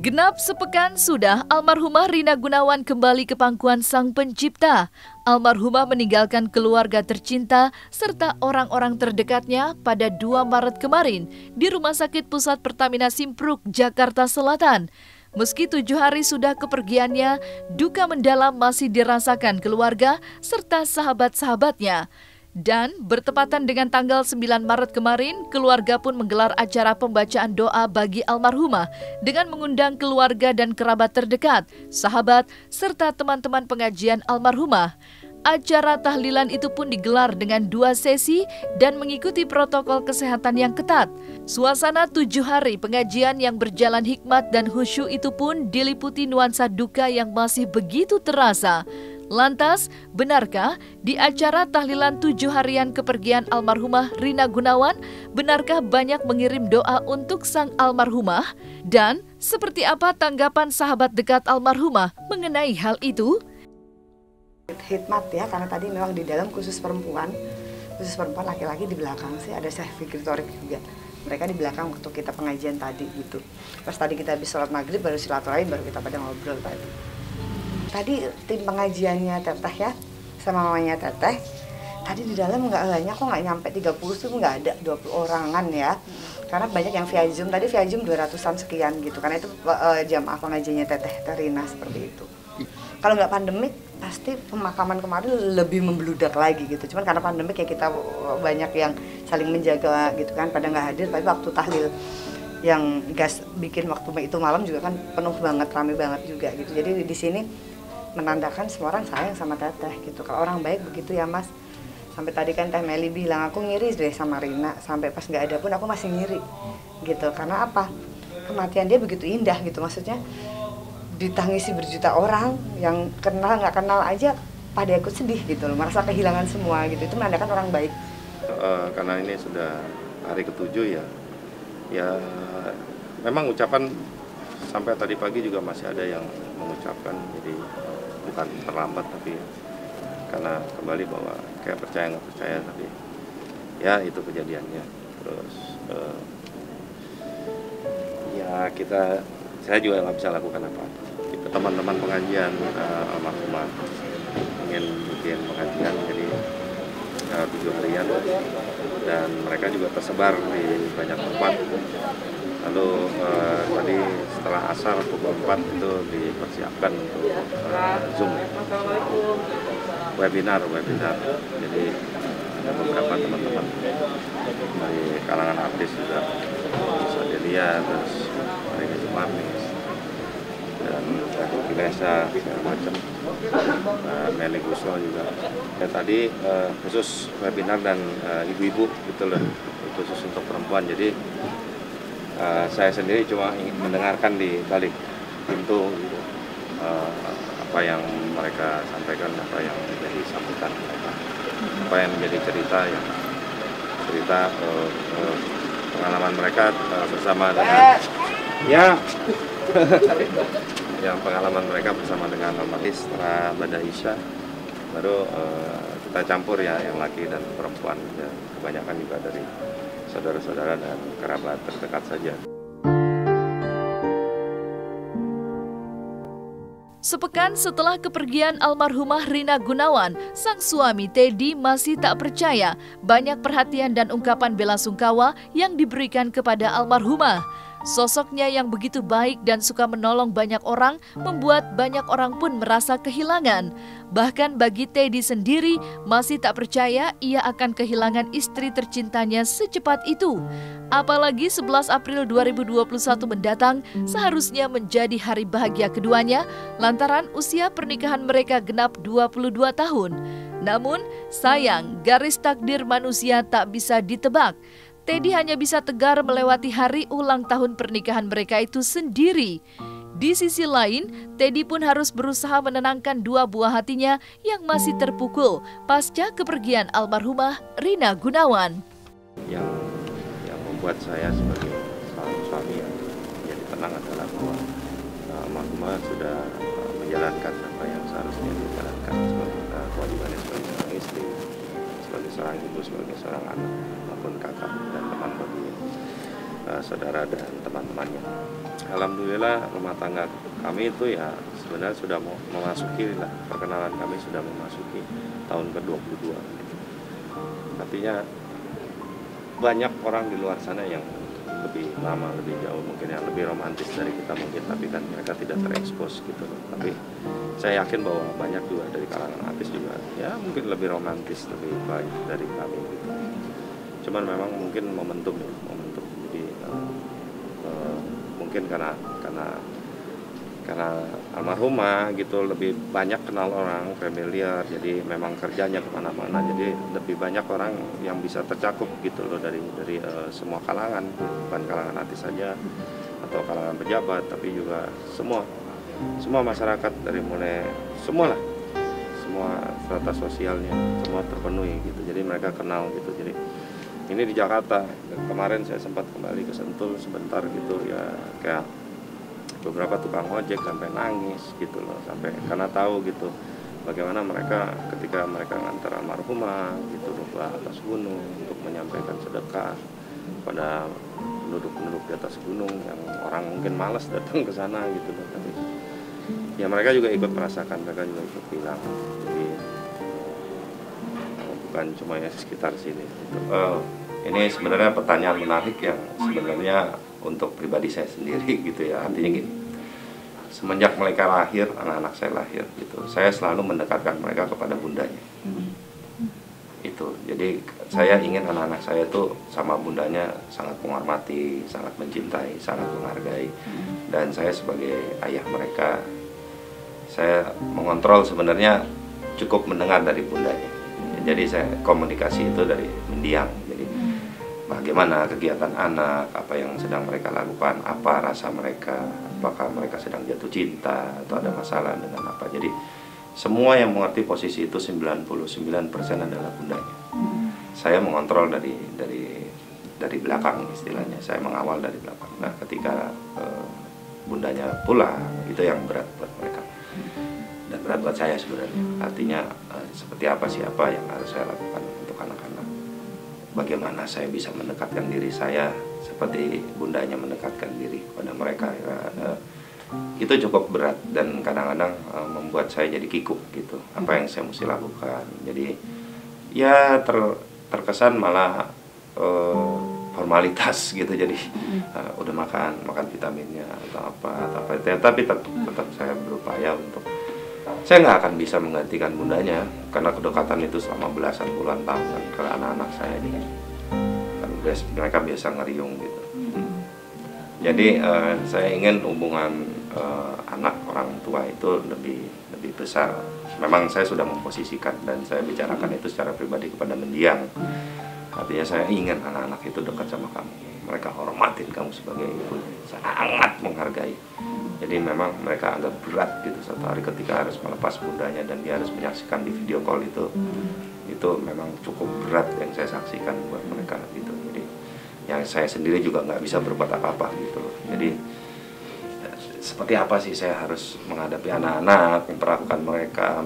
Genap sepekan sudah almarhumah Rina Gunawan kembali ke pangkuan Sang Pencipta. Almarhumah meninggalkan keluarga tercinta serta orang-orang terdekatnya pada 2 Maret kemarin di Rumah Sakit Pusat Pertamina Simpruk, Jakarta Selatan. Meski 7 hari sudah kepergiannya, duka mendalam masih dirasakan keluarga serta sahabat-sahabatnya. Dan bertepatan dengan tanggal 9 Maret kemarin, keluarga pun menggelar acara pembacaan doa bagi almarhumah dengan mengundang keluarga dan kerabat terdekat, sahabat, serta teman-teman pengajian almarhumah. Acara tahlilan itu pun digelar dengan 2 sesi dan mengikuti protokol kesehatan yang ketat. Suasana 7 hari pengajian yang berjalan hikmat dan khusyuk itu pun diliputi nuansa duka yang masih begitu terasa. Lantas, benarkah di acara tahlilan 7 harian kepergian almarhumah Rina Gunawan, benarkah banyak mengirim doa untuk sang almarhumah? Dan seperti apa tanggapan sahabat dekat almarhumah mengenai hal itu? Hikmat ya, karena tadi memang di dalam khusus perempuan laki-laki di belakang sih ada Syekh Fikri Thorik juga. Mereka di belakang waktu kita pengajian tadi gitu. Pas tadi kita habis sholat maghrib baru silaturahim, baru kita pada ngobrol tadi. Tadi tim pengajiannya Teteh ya, sama mamanya Teteh, tadi di dalam nggak banyak, kok nggak nyampe 30 tuh, nggak ada 20 orangan ya. Karena banyak yang via Zoom, tadi via Zoom 200-an sekian gitu, karena itu jamaah pengajiannya Teteh Rina seperti itu. Kalau nggak pandemik, pasti pemakaman kemarin lebih membludak lagi gitu. Cuman karena pandemik ya kita banyak yang saling menjaga gitu kan, pada nggak hadir, tapi waktu tahlil yang gas bikin waktu itu malam juga kan penuh banget, rame banget juga gitu. Jadi di sini menandakan semua orang sayang sama Teteh gitu. Kalau orang baik begitu ya Mas. Sampai tadi kan Teh Meli bilang aku ngiri deh sama Rina. Sampai pas nggak ada pun aku masih ngiri gitu. Karena apa? Kematian dia begitu indah gitu. Maksudnya ditangisi berjuta orang, yang kenal nggak kenal aja pada ikut sedih gitu loh. Merasa kehilangan semua gitu. Itu menandakan orang baik. Karena ini sudah hari ke-7 ya. Ya memang ucapan sampai tadi pagi juga masih ada yang mengucapkan, jadi bukan terlambat tapi karena kembali bahwa kayak percaya nggak percaya, tapi ya itu kejadiannya. Terus ya saya juga nggak bisa lakukan apa-apa. Kita teman-teman pengajian almarhumah ingin bikin pengajian jadi 7 harian dan mereka juga tersebar di banyak tempat. Lalu tadi setelah asar pukul 4 itu dipersiapkan untuk Zoom webinar. Jadi ada beberapa teman-teman dari kalangan artis juga, bisa Delia, terus Rini Sumarnis dan Kinesa segala macam, Meli Guslo juga. Dan tadi khusus webinar dan ibu-ibu gitu loh, khusus untuk perempuan. Jadi saya sendiri cuma ingin mendengarkan di balik pintu gitu, apa yang mereka sampaikan, apa yang menjadi sambutan mereka, apa yang menjadi cerita pengalaman mereka bersama dengan yang pengalaman mereka bersama dengan almarhum. Setelah Bada Isya baru kita campur ya yang laki dan perempuan, ya, kebanyakan juga dari saudara-saudara dan kerabat terdekat saja. Sepekan setelah kepergian almarhumah Rina Gunawan, sang suami Teddy masih tak percaya banyak perhatian dan ungkapan bela sungkawa yang diberikan kepada almarhumah. Sosoknya yang begitu baik dan suka menolong banyak orang membuat banyak orang pun merasa kehilangan. Bahkan bagi Teddy sendiri masih tak percaya ia akan kehilangan istri tercintanya secepat itu. Apalagi 11 April 2021 mendatang seharusnya menjadi hari bahagia keduanya lantaran usia pernikahan mereka genap 22 tahun. Namun sayang, garis takdir manusia tak bisa ditebak. Teddy hanya bisa tegar melewati hari ulang tahun pernikahan mereka itu sendiri. Di sisi lain, Teddy pun harus berusaha menenangkan 2 buah hatinya yang masih terpukul pasca kepergian almarhumah Rina Gunawan. Yang membuat saya sebagai seorang suami yang jadi tenang adalah bahwa almarhumah sudah menjalankan apa yang seharusnya dijalankan sebagai kewajibannya sebagai seorang istri, sebagai seorang ibu, sebagai seorang anak, maupun kakak dan teman bagi saudara dan teman-temannya. Alhamdulillah rumah tangga kami itu ya sebenarnya sudah memasuki lah, perkenalan kami sudah memasuki tahun ke-22. Artinya banyak orang di luar sana yang lebih lama, lebih jauh, mungkin yang lebih romantis dari kita mungkin, tapi kan mereka tidak terekspos gitu loh. Tapi saya yakin bahwa banyak juga dari kalangan artis juga ya mungkin lebih romantis, lebih baik dari kami gitu. Cuman memang mungkin momentum ya, momentum. Jadi mungkin karena almarhumah gitu lebih banyak kenal orang, familiar, jadi memang kerjanya kemana-mana, jadi lebih banyak orang yang bisa tercakup gitu loh dari semua kalangan, bukan kalangan artis saja atau kalangan pejabat, tapi juga semua masyarakat, dari mulai semua strata sosialnya semua terpenuhi gitu, jadi mereka kenal gitu. Jadi ini di Jakarta, kemarin saya sempat kembali ke Sentul sebentar gitu ya, kayak beberapa tukang ojek sampai nangis gitu loh, sampai karena tahu gitu bagaimana mereka ketika mereka ngantar almarhumah gitu loh ke atas gunung untuk menyampaikan sedekah pada penduduk di atas gunung yang orang mungkin malas datang ke sana gitu loh, tapi ya mereka juga ikut merasakan, mereka juga ikut bilang. Jadi bukan cuma yang sekitar sini gitu. Ini sebenarnya pertanyaan menarik yang sebenarnya untuk pribadi saya sendiri gitu ya. Artinya gini, semenjak mereka lahir, anak-anak saya lahir gitu, saya selalu mendekatkan mereka kepada bundanya. Itu, jadi saya ingin anak-anak saya itu sama bundanya sangat menghormati, sangat mencintai, sangat menghargai. Dan saya sebagai ayah mereka, saya mengontrol sebenarnya cukup mendengar dari bundanya. Jadi saya komunikasi itu dari mendiang. Jadi bagaimana kegiatan anak, apa yang sedang mereka lakukan, apa rasa mereka, apakah mereka sedang jatuh cinta atau ada masalah dengan apa. Jadi semua yang mengerti posisi itu 99% adalah bundanya. Saya mengontrol dari belakang istilahnya, saya mengawal dari belakang. Nah, ketika bundanya pulang, itu yang berat buat mereka dan berat buat saya sebenarnya. Artinya seperti apa yang harus saya lakukan untuk anak-anak, bagaimana saya bisa mendekatkan diri saya seperti bundanya mendekatkan diri kepada mereka ya, itu cukup berat dan kadang-kadang membuat saya jadi kikuk gitu, apa yang saya mesti lakukan. Jadi ya terkesan malah formalitas gitu, jadi udah makan vitaminnya atau apa, tapi tetap saya berupaya untuk, saya nggak akan bisa menggantikan bundanya karena kedekatan itu selama belasan puluhan tahun ke anak-anak saya ini kan mereka biasa ngeriung gitu. Jadi saya ingin hubungan anak orang tua itu lebih besar. Memang saya sudah memposisikan dan saya bicarakan itu secara pribadi kepada mendiang. Artinya saya ingin anak-anak itu dekat sama kamu, mereka hormatin kamu sebagai ibu, sangat menghargai. Jadi memang mereka agak berat gitu satu hari ketika harus melepas bundanya dan dia harus menyaksikan di video call itu memang cukup berat yang saya saksikan buat mereka gitu. Jadi yang saya sendiri juga nggak bisa berbuat apa-apa gitu loh. Jadi seperti apa sih saya harus menghadapi anak-anak, memperlakukan mereka,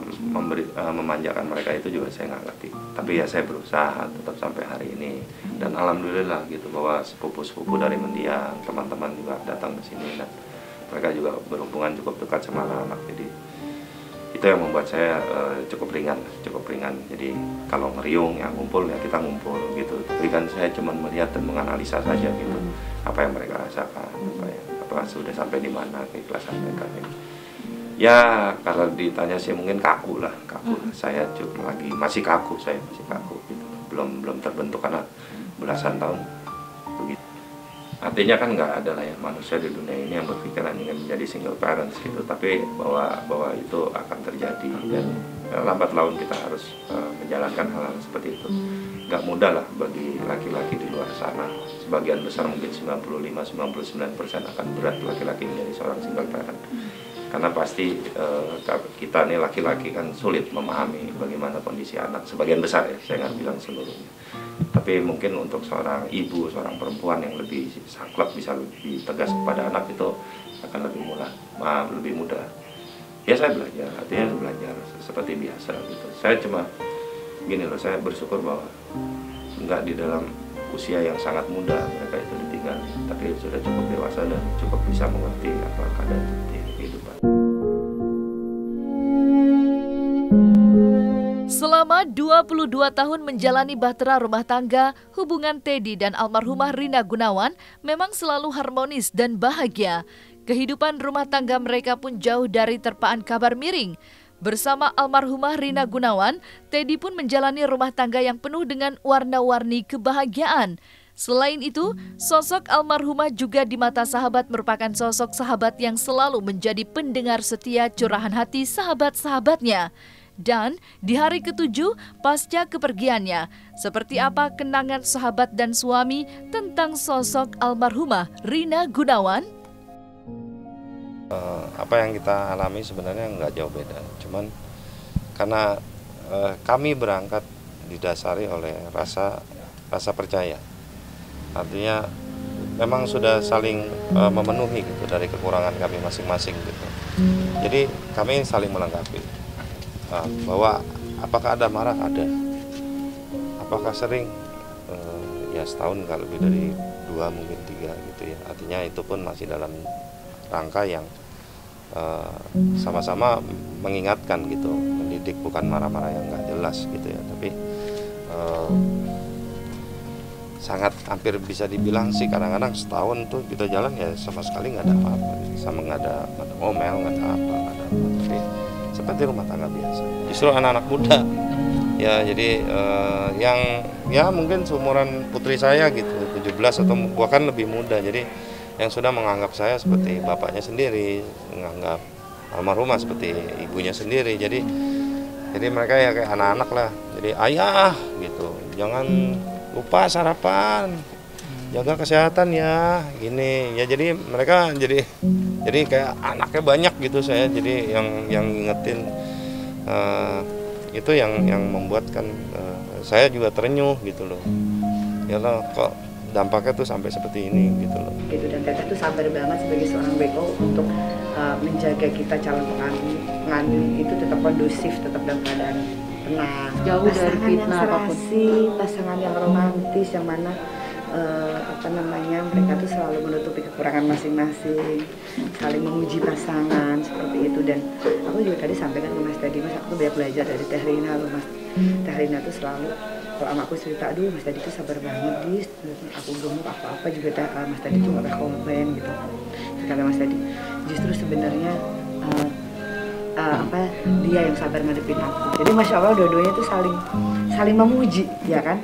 memanjakan mereka, itu juga saya nggak ngerti. Tapi ya saya berusaha tetap sampai hari ini. Dan alhamdulillah gitu bahwa sepupu-sepupu dari mendiang, teman-teman juga datang ke sini dan mereka juga berhubungan cukup dekat sama anak-anak. Jadi itu yang membuat saya cukup ringan. Jadi kalau ngeriung ya ngumpul ya kita ngumpul gitu. Tapi kan saya cuma melihat dan menganalisa saja gitu apa yang mereka rasakan, apa sudah sampai di mana keikhlasan mereka ini. Ya kalau ditanya sih mungkin kaku lah. Saya masih kaku gitu. Belum terbentuk karena belasan tahun begitu. Artinya kan nggak ada lah ya manusia di dunia ini yang berpikiran ingin menjadi single parents gitu, tapi bahwa itu akan terjadi dan lambat laun kita harus menjalankan hal-hal seperti itu. Nggak mudah lah bagi laki-laki di luar sana. Sebagian besar mungkin 95-99% akan berat laki-laki menjadi seorang single parent. Karena pasti kita nih laki-laki kan sulit memahami bagaimana kondisi anak. Sebagian besar ya, saya nggak bilang seluruhnya. Tapi mungkin untuk seorang ibu, seorang perempuan yang lebih saklek, bisa lebih tegas kepada anak itu akan lebih mudah. Ya saya belajar, artinya belajar seperti biasa gitu. Saya cuma gini loh, saya bersyukur bahwa nggak di dalam usia yang sangat muda mereka itu ditinggal, tapi sudah cukup dewasa dan cukup bisa mengerti apa keadaan seperti kehidupan. Selama 22 tahun menjalani bahtera rumah tangga, hubungan Teddy dan almarhumah Rina Gunawan memang selalu harmonis dan bahagia. Kehidupan rumah tangga mereka pun jauh dari terpaan kabar miring. Bersama almarhumah Rina Gunawan, Teddy pun menjalani rumah tangga yang penuh dengan warna-warni kebahagiaan. Selain itu, sosok almarhumah juga di mata sahabat merupakan sosok sahabat yang selalu menjadi pendengar setia curahan hati sahabat-sahabatnya. Dan di hari ke-7 pasca kepergiannya, seperti apa kenangan sahabat dan suami tentang sosok almarhumah Rina Gunawan? Apa yang kita alami sebenarnya nggak jauh beda, cuman karena kami berangkat didasari oleh rasa percaya, artinya memang sudah saling memenuhi gitu dari kekurangan kami masing-masing gitu. Jadi kami saling melengkapi. Bahwa apakah ada marah? Ada. Apakah sering? Ya setahun nggak lebih dari 2 mungkin 3 gitu ya. Artinya itu pun masih dalam rangka yang sama-sama mengingatkan gitu, mendidik, bukan marah-marah yang nggak jelas gitu ya. Tapi sangat hampir bisa dibilang sih kadang-kadang setahun tuh kita jalan ya sama sekali nggak ada apa-apa, sama nggak ada ngomel, nggak ada apa, tapi seperti rumah tangga biasa. Justru anak-anak muda ya, jadi yang ya mungkin seumuran putri saya gitu, 17 atau bahkan lebih muda, jadi yang sudah menganggap saya seperti bapaknya sendiri, menganggap almarhumah seperti ibunya sendiri. Jadi mereka ya kayak anak-anak lah, jadi ayah gitu, jangan lupa sarapan, jaga kesehatan ya, gini ya. Jadi mereka jadi kayak anaknya banyak gitu saya, jadi yang ngingetin itu yang membuatkan saya juga terenyuh gitu loh. Ya loh, kok dampaknya tuh sampai seperti ini gitu loh. Gitu, dan Teteh tuh sabar banget sebagai seorang WO untuk menjaga kita calon pengantin itu tetap kondusif, tetap dalam keadaan tenang. Jauh dari fitnah apapun. Pasangan yang romantis yang mana mereka tuh selalu menutupi kekurangan masing-masing, saling memuji pasangan seperti itu. Dan aku juga tadi sampaikan ke Mas Teddy, Mas, aku tuh banyak belajar dari Teh Rina loh, Mas. Teh Rina tuh selalu kalau sama aku cerita, aduh Mas Teddy tuh sabar banget, Dis, aku gemuk apa-apa juga Mas Teddy tuh gak komplain gitu. Kata Mas Teddy, justru sebenarnya dia yang sabar ngadepin aku. Jadi Masya Allah dua-duanya tuh saling memuji, ya kan.